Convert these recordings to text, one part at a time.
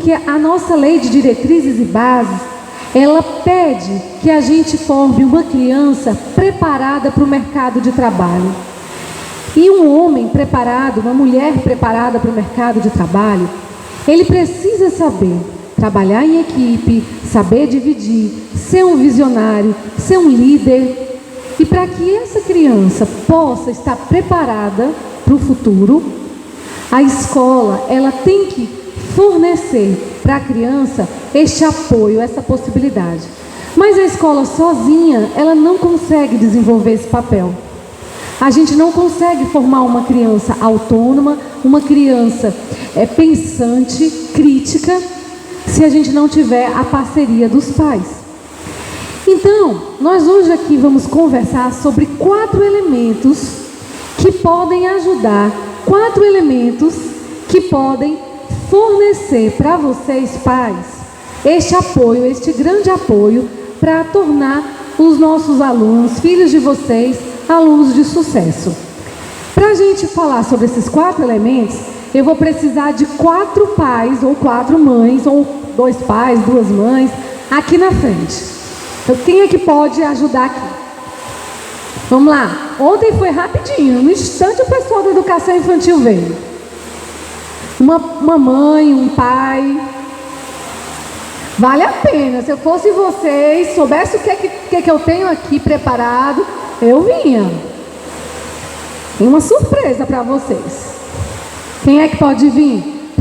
porque a nossa lei de diretrizes e bases, ela pede que a gente forme uma criança preparada para o mercado de trabalho. E um homem preparado, uma mulher preparada para o mercado de trabalho, ele precisa saber trabalhar em equipe, saber dividir, ser um visionário, ser um líder. E para que essa criança possa estar preparada para o futuro, a escola, ela tem que fornecer para a criança este apoio, essa possibilidade. Mas a escola sozinha, ela não consegue desenvolver esse papel. A gente não consegue formar uma criança autônoma, uma criança pensante, crítica, se a gente não tiver a parceria dos pais. Então, nós hoje aqui vamos conversar sobre 4 elementos que podem ajudar, 4 elementos que podem fornecer para vocês, pais, este apoio, este grande apoio para tornar os nossos alunos, filhos de vocês, alunos de sucesso. Para a gente falar sobre esses 4 elementos, eu vou precisar de 4 pais ou 4 mães, ou 2 pais, 2 mães, aqui na frente. Então, quem é que pode ajudar aqui? Vamos lá. Ontem foi rapidinho, no instante o pessoal da educação infantil veio. Uma mãe, um pai. Vale a pena. Se eu fosse vocês, soubesse o que eu tenho aqui preparado, eu vinha. Tem uma surpresa para vocês. Quem é que pode vir?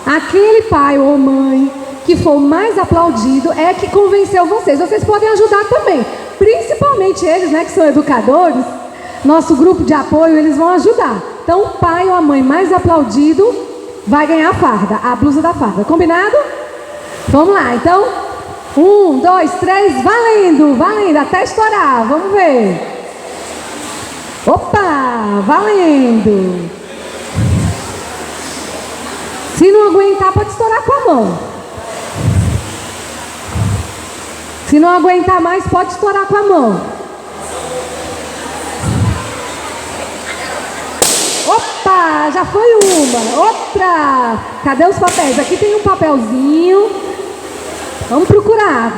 Aquele pai ou mãe que for mais aplaudido é que convenceu vocês. Vocês podem ajudar também. Principalmente eles, né, que são educadores. Nosso grupo de apoio, eles vão ajudar. Então, o pai ou a mãe mais aplaudido vai ganhar a farda, a blusa da farda. Combinado? Vamos lá, então. 1, 2, 3, valendo, valendo, até estourar. Vamos ver. Opa, valendo. Se não aguentar, pode estourar com a mão. Se não aguentar mais, pode estourar com a mão. Opa, já foi uma. Outra. Cadê os papéis? Aqui tem um papelzinho. Vamos procurar.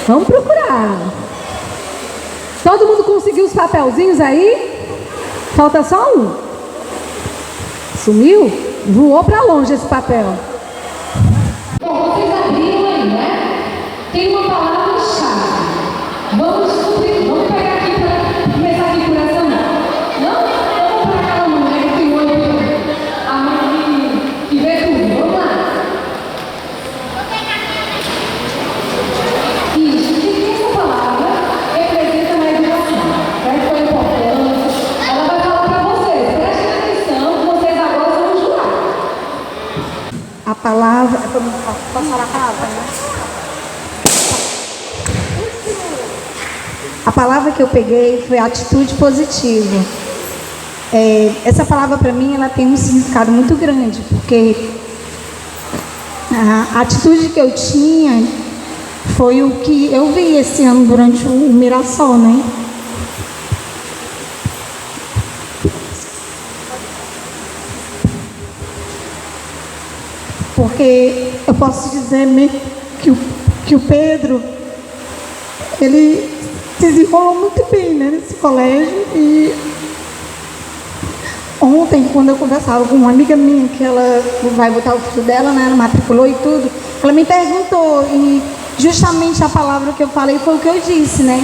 Vamos procurar. Todo mundo conseguiu os papelzinhos aí? Falta só um. Sumiu? Voou para longe esse papel. Bom, vocês abriram aí, né? Tem uma palavra-chave. Vamos descobrir. Vamos pegar aqui para começar a figuração. Não? Vamos para aquela mulher que tem olho. A mãe que vê tudo. Vamos lá. Isso. O que essa palavra representa na educação? Vai foi importante. Ela vai falar para vocês. Prestem atenção, vocês agora vão jurar. A palavra. Posso falar a palavra, né? A palavra que eu peguei foi atitude positiva. Essa palavra para mim ela tem um significado muito grande, porque a atitude que eu tinha foi o que eu vi esse ano durante o Mirassol, né? Porque eu posso dizer que o Pedro, ele se desenrolou muito bem, né, nesse colégio. E ontem, quando eu conversava com uma amiga minha, que ela vai botar o filho dela, né, ela matriculou e tudo, ela me perguntou, e justamente a palavra que eu falei foi o que eu disse, né,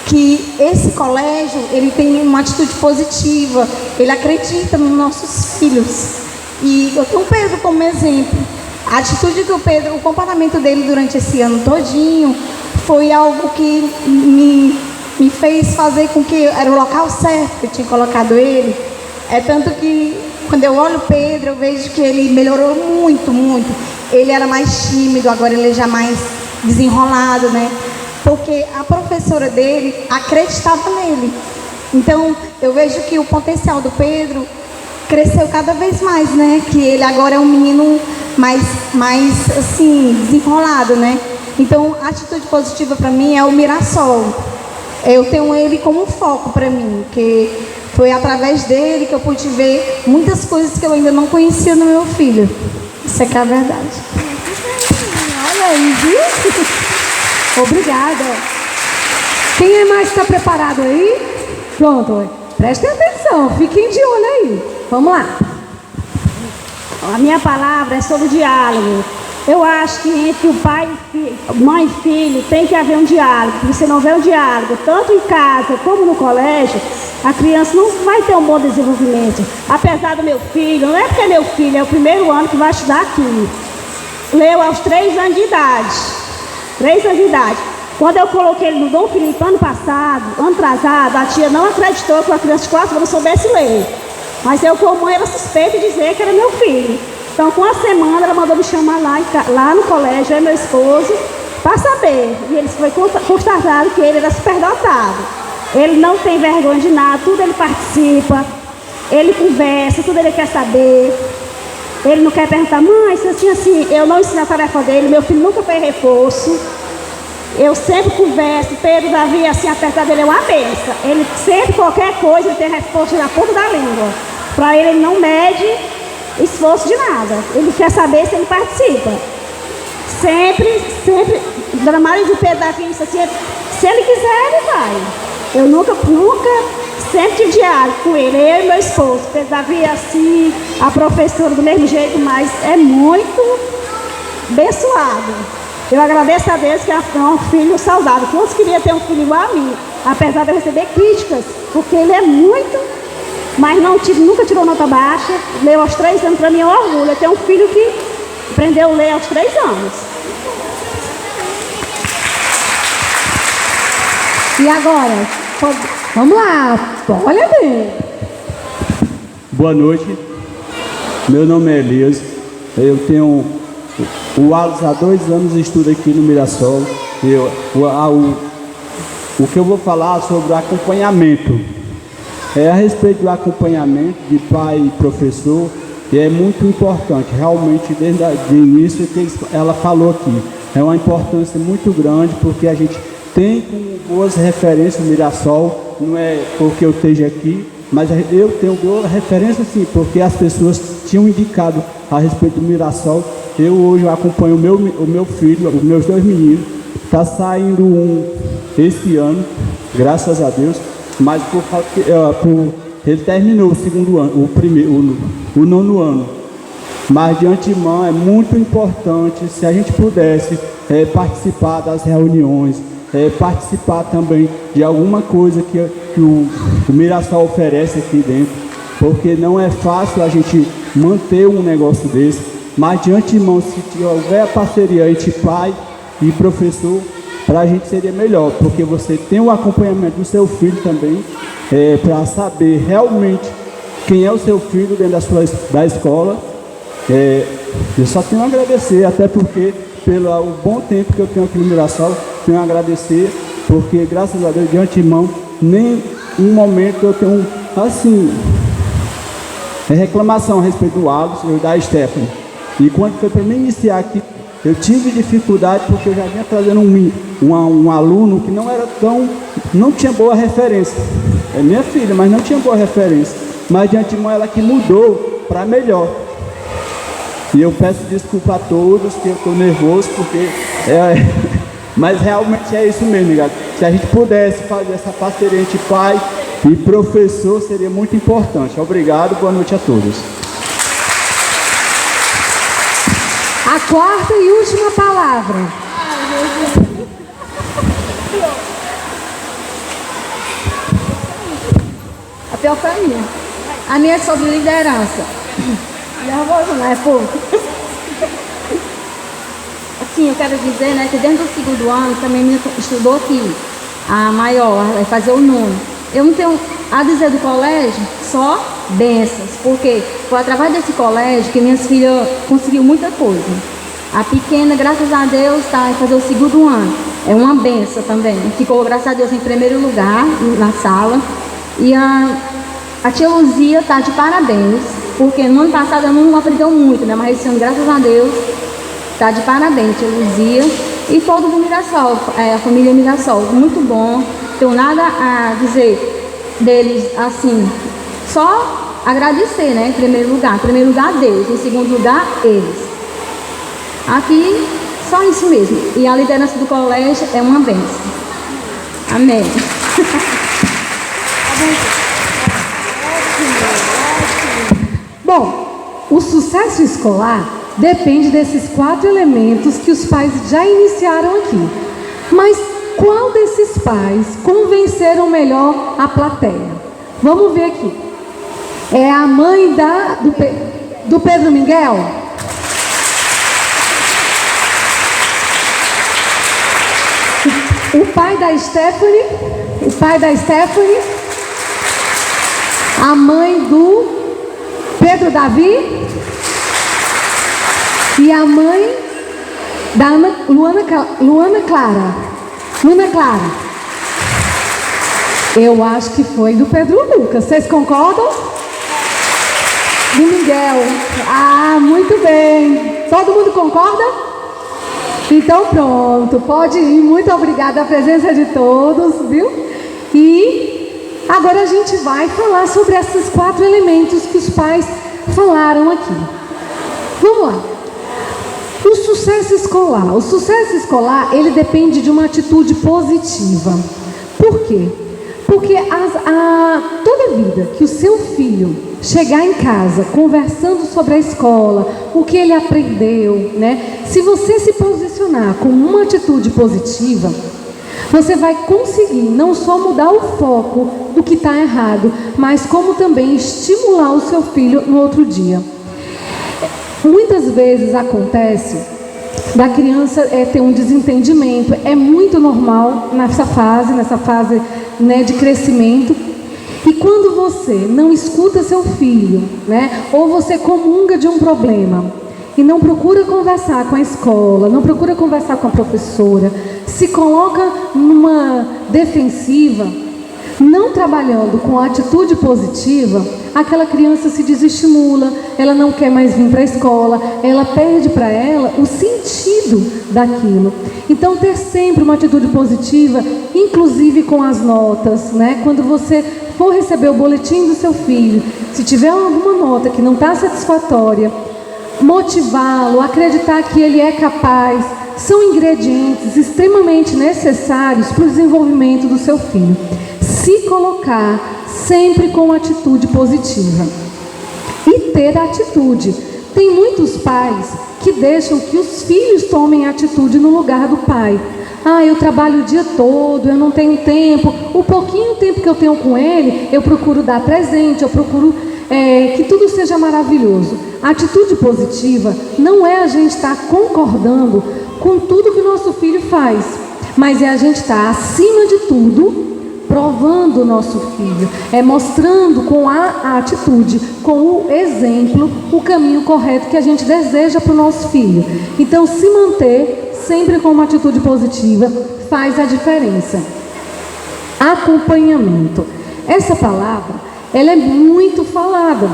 que esse colégio, ele tem uma atitude positiva, ele acredita nos nossos filhos. E eu tenho o Pedro como exemplo. A atitude do Pedro, o comportamento dele durante esse ano todinho, foi algo que me fez fazer com que era o local certo que eu tinha colocado ele. É tanto que quando eu olho o Pedro, eu vejo que ele melhorou muito, muito. Ele era mais tímido, agora ele é já mais desenrolado, né? Porque a professora dele acreditava nele. Então, eu vejo que o potencial do Pedro cresceu cada vez mais, né? Que ele agora é um menino mais assim, desenrolado, né? Então, a atitude positiva para mim é o Mirassol. Eu tenho ele como um foco para mim, porque Foi através dele que eu pude ver muitas coisas que eu ainda não conhecia no meu filho. Isso é que é a verdade. Olha aí, viu? Obrigada. Quem é mais que está preparado aí? Pronto, prestem atenção, fiquem de olho aí. Vamos lá. A minha palavra é sobre diálogo. Eu acho que entre o pai e filho, mãe e filho tem que haver um diálogo. Se você não vê um diálogo, tanto em casa como no colégio, a criança não vai ter um bom desenvolvimento. Apesar do meu filho, não é porque é meu filho, é o primeiro ano que vai estudar aqui. Leu aos 3 anos de idade. 3 anos de idade. Quando eu coloquei ele no Dom Felipe ano passado, ano atrasado, a tia não acreditou que uma criança de 4 anos soubesse ler. Mas eu, como mãe, era suspeita de dizer que era meu filho. Então, com a semana, ela mandou me chamar lá no colégio, eu e meu esposo, para saber. E ele foi constatado que ele era superdotado. Ele não tem vergonha de nada, tudo ele participa, ele conversa, tudo ele quer saber. Ele não quer perguntar, mãe, isso assim, eu não ensino a tarefa dele, meu filho nunca fez reforço. Eu sempre converso, Pedro, Davi, assim, apesar dele é uma benção. Ele sempre, qualquer coisa, ele tem resposta na ponta da língua. Para ele não mede esforço de nada. Ele quer saber se ele participa. Sempre, Dona Maria de Pedro Davi disse assim, se ele quiser, ele vai. Eu nunca, sempre tive diálogo com ele, eu e meu esposo. Pedro Davi assim, a professora do mesmo jeito, mas é muito abençoado. Eu agradeço a Deus que é um filho saudável. Todos queriam ter um filho igual a mim, apesar de eu receber críticas, porque ele é muito, mas nunca tirou nota baixa. Leu aos 3 anos, para mim é um orgulho. Eu tenho um filho que aprendeu a ler aos 3 anos. E agora? Vamos lá, olha bem. Boa noite, meu nome é Elias. Eu tenho o Alisson há 2 anos, estudo aqui no Mirassol. O que eu vou falar sobre o acompanhamento é a respeito do acompanhamento de pai e professor, que é muito importante, realmente desde o início que ela falou aqui, é uma importância muito grande, porque a gente tem como boas referências no Mirassol, não é porque eu esteja aqui, mas eu tenho boa referência sim, porque as pessoas tinham indicado a respeito do Mirassol. Eu hoje acompanho o meu filho, os meus 2 meninos, está saindo esse ano, graças a Deus, mas ele terminou o 2º ano, o 9º ano. Mas de antemão é muito importante se a gente pudesse participar das reuniões, participar também de alguma coisa que o Mirassol oferece aqui dentro, porque não é fácil a gente manter um negócio desse. Mas de antemão, se houver a parceria entre pai e professor, para a gente seria melhor, porque você tem o acompanhamento do seu filho também, para saber realmente quem é o seu filho dentro da escola. Eu só tenho a agradecer, até porque pelo bom tempo que eu tenho aqui no Mirassol, tenho a agradecer, porque graças a Deus de antemão, nem um momento eu tenho assim reclamação a respeito do Alisson e da Stephanie. E quando foi para mim iniciar aqui, eu tive dificuldade porque eu já vinha trazendo um aluno que não tinha boa referência. É minha filha, mas não tinha boa referência. Mas de antemão ela que mudou para melhor. E eu peço desculpa a todos, que eu estou nervoso, porque mas realmente é isso mesmo, ligado? Se a gente pudesse fazer essa parceria entre pai e professor, seria muito importante. Obrigado, boa noite a todos. A 4ª e última palavra. A pior foi a minha. A minha é sobre liderança. Nervoso, não é, povo? Assim, eu quero dizer, né, que dentro do 2º ano também me estudou aqui, a maior, vai fazer o 9º. Eu não tenho a dizer do colégio, só bênçãos, porque foi através desse colégio que minhas filhas conseguiram muita coisa. A pequena, graças a Deus, está a fazer o 2º ano. É uma benção também. Ficou, graças a Deus, em primeiro lugar na sala. E a tia Luzia está de parabéns, porque no ano passado ela não aprendeu muito, né? Mas esse ano, graças a Deus, está de parabéns, tia Luzia. E todo do Mirassol, a família Mirassol. Muito bom. Não tenho nada a dizer deles, assim, só agradecer, né? Em primeiro lugar Deus, em segundo lugar eles. Aqui, só isso mesmo. E a liderança do colégio é uma bênção. Amém. Bom, o sucesso escolar depende desses 4 elementos que os pais já iniciaram aqui. Mas qual desses pais convenceram melhor a plateia? Vamos ver aqui. É a mãe do Pedro Miguel? O pai da Stephanie? O pai da Stephanie? A mãe do Pedro Davi? E a mãe da Luana Clara? Eu acho que foi do Pedro Lucas. Vocês concordam? Do Miguel. Ah, muito bem. Todo mundo concorda? Então pronto, pode ir. Muito obrigada a presença de todos, viu? E agora a gente vai falar sobre esses 4 elementos que os pais falaram aqui. Vamos lá. O sucesso escolar, ele depende de uma atitude positiva. Por quê? Porque toda vida que o seu filho chegar em casa conversando sobre a escola, o que ele aprendeu, né? Se você se posicionar com uma atitude positiva, você vai conseguir não só mudar o foco do que está errado, mas como também estimular o seu filho no outro dia. Muitas vezes acontece da criança ter um desentendimento, é muito normal nessa fase, né, de crescimento. E quando você não escuta seu filho, né, ou você comunga de um problema e não procura conversar com a escola, não procura conversar com a professora, se coloca numa defensiva, não trabalhando com a atitude positiva, aquela criança se desestimula, ela não quer mais vir para a escola, ela perde para ela o sentido daquilo. Então, ter sempre uma atitude positiva, inclusive com as notas, né? Quando você for receber o boletim do seu filho, se tiver alguma nota que não está satisfatória, motivá-lo, acreditar que ele é capaz, são ingredientes extremamente necessários para o desenvolvimento do seu filho. Se colocar sempre com atitude positiva e ter atitude. Tem muitos pais que deixam que os filhos tomem atitude no lugar do pai. Ah, eu trabalho o dia todo, eu não tenho tempo. O pouquinho tempo que eu tenho com ele, eu procuro dar presente, eu procuro que tudo seja maravilhoso. A atitude positiva não é a gente estar concordando com tudo que o nosso filho faz, mas é a gente estar, acima de tudo, provando o nosso filho, mostrando com a atitude, com o exemplo, o caminho correto que a gente deseja para o nosso filho. Então, se manter sempre com uma atitude positiva faz a diferença. Acompanhamento. Essa palavra, ela é muito falada.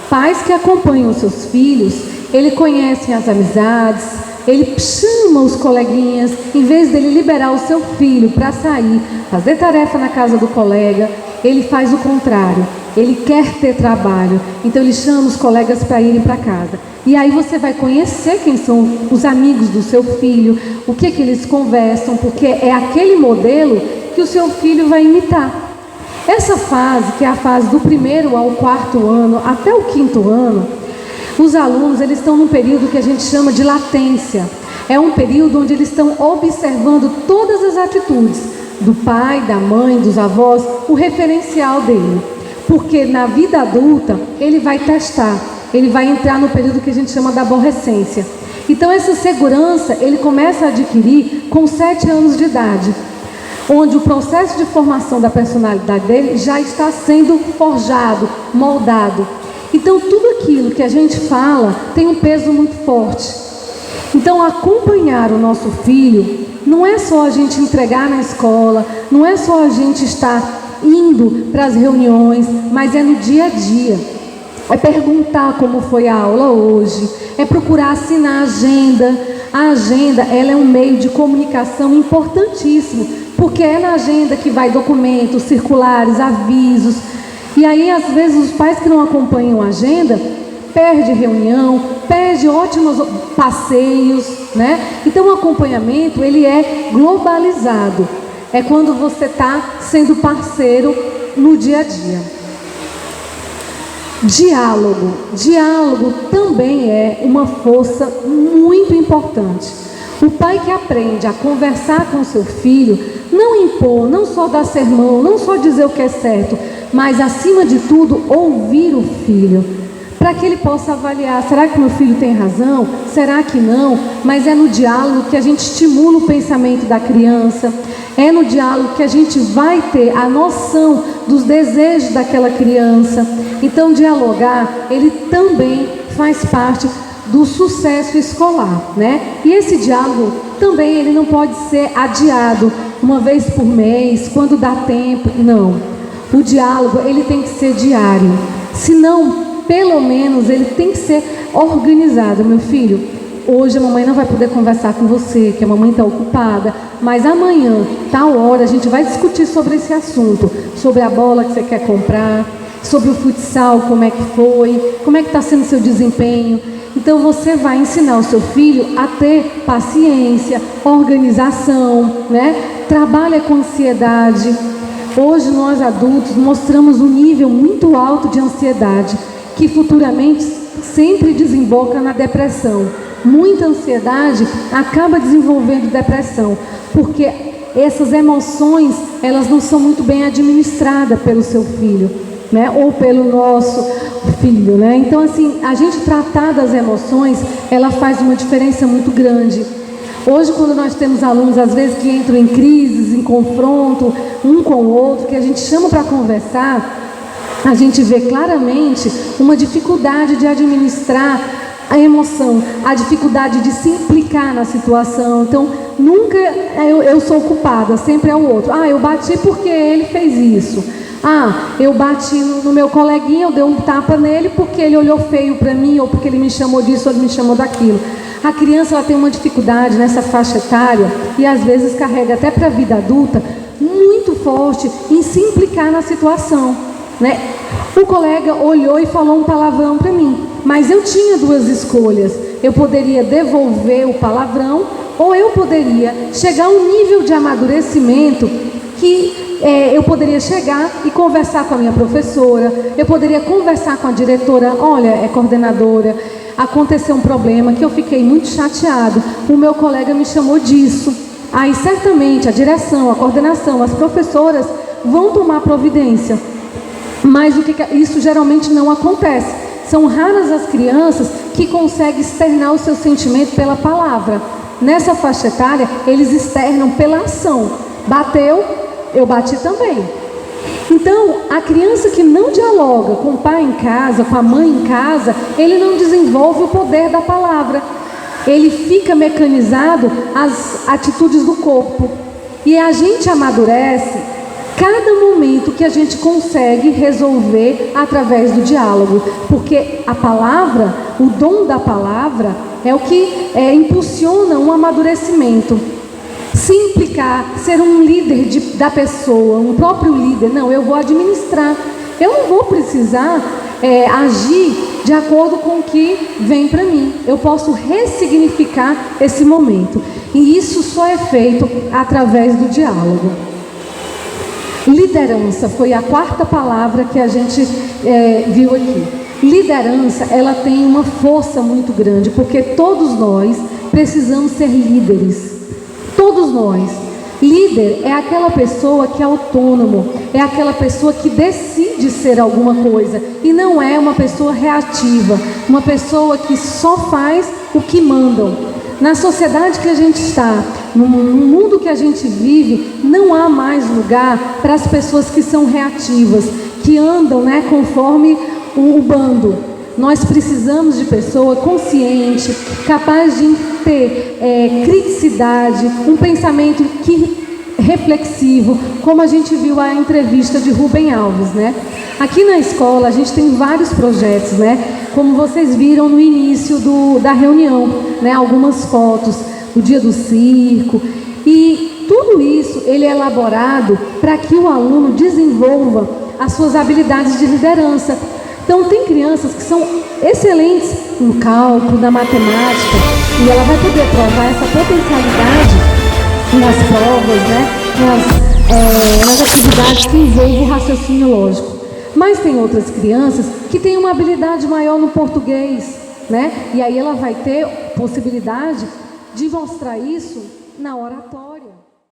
Pais que acompanham os seus filhos, ele conhece as amizades, ele chama os coleguinhas, em vez dele liberar o seu filho para sair, fazer tarefa na casa do colega, ele faz o contrário. Ele quer ter trabalho, então ele chama os colegas para irem para casa. E aí você vai conhecer quem são os amigos do seu filho, o que eles conversam, porque é aquele modelo que o seu filho vai imitar. Essa fase, que é a fase do 1º ao 4º ano, até o 5º ano, os alunos, eles estão num período que a gente chama de latência. É um período onde eles estão observando todas as atitudes do pai, da mãe, dos avós, o referencial dele. Porque na vida adulta, ele vai testar, ele vai entrar no período que a gente chama da aborrecência. Então essa segurança, ele começa a adquirir com 7 anos de idade, onde o processo de formação da personalidade dele já está sendo forjado, moldado. Então tudo aquilo que a gente fala tem um peso muito forte. Então acompanhar o nosso filho não é só a gente entregar na escola, não é só a gente estar indo para as reuniões, mas é no dia a dia. É perguntar como foi a aula hoje, é procurar assinar a agenda. A agenda, ela é um meio de comunicação importantíssimo, porque é na agenda que vai documentos, circulares, avisos. E aí, às vezes, os pais que não acompanham a agenda, perde reunião, perde ótimos passeios, né? Então, o acompanhamento, ele é globalizado. É quando você está sendo parceiro no dia a dia. Diálogo. Diálogo também é uma força muito importante. O pai que aprende a conversar com seu filho, não impor, não só dar sermão, não só dizer o que é certo, mas acima de tudo, ouvir o filho, para que ele possa avaliar, será que meu filho tem razão? Será que não? Mas é no diálogo que a gente estimula o pensamento da criança, é no diálogo que a gente vai ter a noção dos desejos daquela criança. Então, dialogar, ele também faz parte do sucesso escolar, né? E esse diálogo também, ele não pode ser adiado uma vez por mês, quando dá tempo, não. O diálogo, ele tem que ser diário, senão, pelo menos, ele tem que ser organizado. Meu filho, hoje a mamãe não vai poder conversar com você, que a mamãe está ocupada, mas amanhã, tal hora, a gente vai discutir sobre esse assunto, sobre a bola que você quer comprar, sobre o futsal, como é que foi, como é que está sendo o seu desempenho. Então você vai ensinar o seu filho a ter paciência, organização, né? Trabalha com ansiedade. Hoje nós adultos mostramos um nível muito alto de ansiedade, que futuramente sempre desemboca na depressão. Muita ansiedade acaba desenvolvendo depressão, porque essas emoções, elas não são muito bem administradas pelo seu filho, né? Ou pelo nosso filho, né? Então, assim, a gente tratar das emoções, ela faz uma diferença muito grande. Hoje, quando nós temos alunos, às vezes, que entram em crises, em confronto, um com o outro, que a gente chama para conversar, a gente vê claramente uma dificuldade de administrar a emoção, a dificuldade de se implicar na situação. Então, nunca eu sou culpada, sempre é o outro. Eu bati porque ele fez isso. Eu bati no meu coleguinha, eu dei um tapa nele porque ele olhou feio para mim, ou porque ele me chamou disso, ou ele me chamou daquilo. A criança, ela tem uma dificuldade nessa faixa etária, e às vezes carrega até para a vida adulta, muito forte em se implicar na situação, né? O colega olhou e falou um palavrão para mim, mas eu tinha duas escolhas. Eu poderia devolver o palavrão, ou eu poderia chegar a um nível de amadurecimento que eu poderia chegar e conversar com a minha professora, eu poderia conversar com a diretora, olha, coordenadora, aconteceu um problema que eu fiquei muito chateado, o meu colega me chamou disso. Aí certamente a direção, a coordenação, as professoras vão tomar providência. Mas isso geralmente não acontece. São raras as crianças que conseguem externar o seu sentimento pela palavra. Nessa faixa etária, eles externam pela ação. Bateu, eu bati também. Então, a criança que não dialoga com o pai em casa, com a mãe em casa, ele não desenvolve o poder da palavra. Ele fica mecanizado às atitudes do corpo. E a gente amadurece cada momento que a gente consegue resolver através do diálogo, porque a palavra, o dom da palavra, é o que impulsiona um amadurecimento. Se implicar, ser um líder da pessoa, um próprio líder, não, eu vou administrar, eu não vou precisar agir de acordo com o que vem para mim, eu posso ressignificar esse momento, e isso só é feito através do diálogo. Liderança foi a quarta palavra que a gente viu aqui. Liderança, ela tem uma força muito grande, porque todos nós precisamos ser líderes. Todos nós. Líder é aquela pessoa que é autônomo, é aquela pessoa que decide ser alguma coisa, e não é uma pessoa reativa, uma pessoa que só faz o que mandam. Na sociedade que a gente está, no mundo que a gente vive, não há mais lugar para as pessoas que são reativas, que andam, conforme o bando. Nós precisamos de pessoa consciente, capaz de ter criticidade, um pensamento reflexivo, como a gente viu a entrevista de Rubem Alves, Aqui na escola a gente tem vários projetos, Como vocês viram no início da reunião, Algumas fotos do dia do circo, e tudo isso ele é elaborado para que o aluno desenvolva as suas habilidades de liderança. Então, tem crianças que são excelentes no cálculo, na matemática, e ela vai poder provar essa potencialidade nas provas, né? nas atividades que envolvem o raciocínio lógico. Mas tem outras crianças que têm uma habilidade maior no português, né? E aí ela vai ter possibilidade de mostrar isso na oratória.